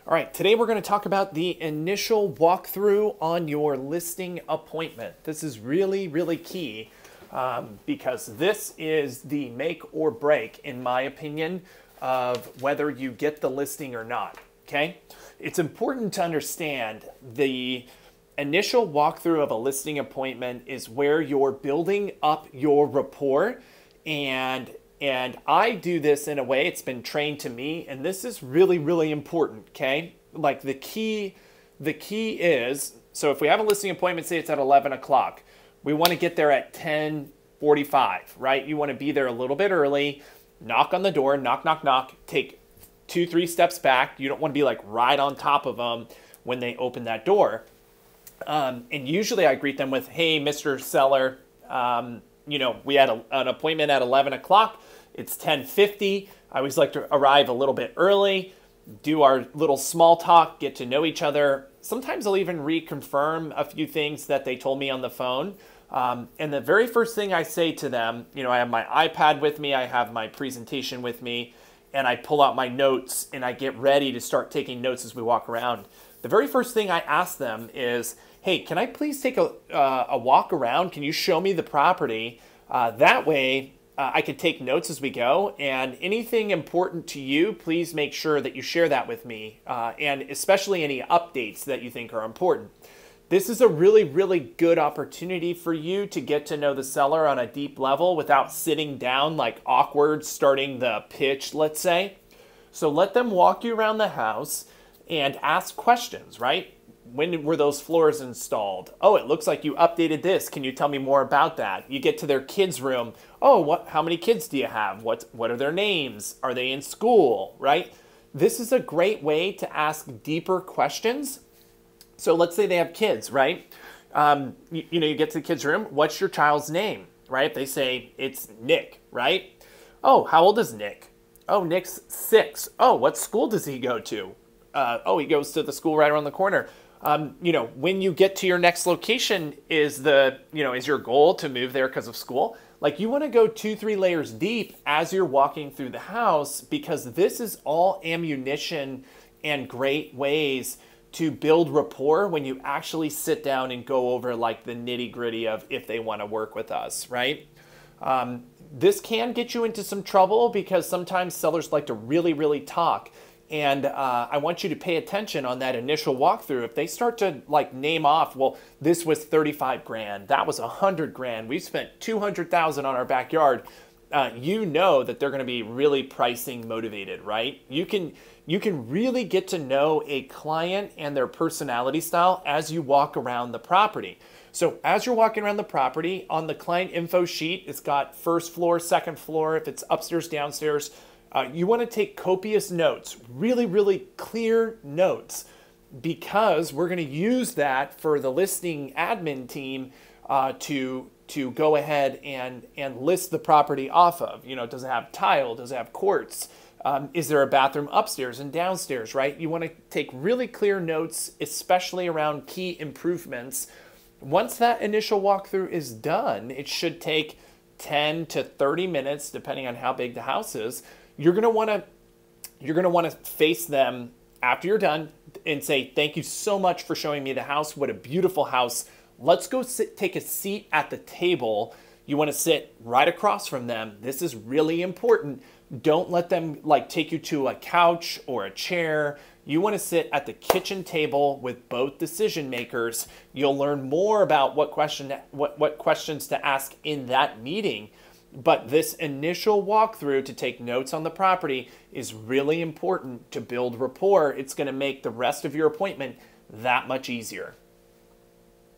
All right, today we're going to talk about the initial walkthrough on your listing appointment. This is really, really key because this is the make or break, in my opinion, of whether you get the listing or not, okay? It's important to understand the initial walkthrough of a listing appointment is where you're building up your rapport, and I do this in a way, it's been trained to me, and this is really, really important, okay? Like the key is, so if we have a listing appointment, say it's at 11 o'clock, we want to get there at 10:45, right? You want to be there a little bit early, knock on the door, knock, knock, knock, take 2-3 steps back. You don't want to be like right on top of them when they open that door. And usually I greet them with, hey, Mr. Seller, you know, we had an appointment at 11 o'clock. It's 10:50. I always like to arrive a little bit early, do our little small talk, get to know each other. Sometimes I'll even reconfirm a few things that they told me on the phone. And the very first thing I say to them, you know, I have my iPad with me, I have my presentation with me, and I pull out my notes and I get ready to start taking notes as we walk around. The very first thing I ask them is, hey, can I please take a walk around? Can you show me the property? That way I can take notes as we go, and anything important to you, please make sure that you share that with me, and especially any updates that you think are important. This is a really, really good opportunity for you to get to know the seller on a deep level without sitting down like awkward, starting the pitch, let's say. So let them walk you around the house and ask questions, right? When were those floors installed? Oh, it looks like you updated this. Can you tell me more about that? You get to their kids' room. Oh, how many kids do you have? What are their names? Are they in school, right? This is a great way to ask deeper questions. So let's say they have kids, right? You know, you get to the kids' room. What's your child's name, right? They say it's Nick, right? Oh, how old is Nick? Oh, Nick's 6. Oh, what school does he go to? Oh, he goes to the school right around the corner. You know, when you get to your next location, is your goal to move there because of school? Like, you want to go 2-3 layers deep as you're walking through the house, because this is all ammunition and great ways to build rapport when you actually sit down and go over like the nitty gritty of if they want to work with us, right? This can get you into some trouble because sometimes sellers like to really, really talk. And I want you to pay attention on that initial walkthrough. If they start to like name off, well, this was 35 grand, that was 100 grand, we spent 200,000 on our backyard, you know that they're going to be really pricing motivated, right? You can really get to know a client and their personality style as you walk around the property. So as you're walking around the property, on the client info sheet, it's got first floor, second floor, if it's upstairs, downstairs. You want to take copious notes, really, really clear notes, because we're going to use that for the listing admin team to go ahead and list the property off of. You know, does it have tile? Does it have quartz? Is there a bathroom upstairs and downstairs, right? You want to take really clear notes, especially around key improvements. Once that initial walkthrough is done, it should take 10 to 30 minutes, depending on how big the house is. You're going to want to face them after you're done and say, thank you so much for showing me the house. What a beautiful house. Let's go take a seat at the table. You want to sit right across from them. This is really important. Don't let them like take you to a couch or a chair. You want to sit at the kitchen table with both decision makers. You'll learn more about what questions to ask in that meeting. But this initial walkthrough to take notes on the property is really important to build rapport. It's going to make the rest of your appointment that much easier.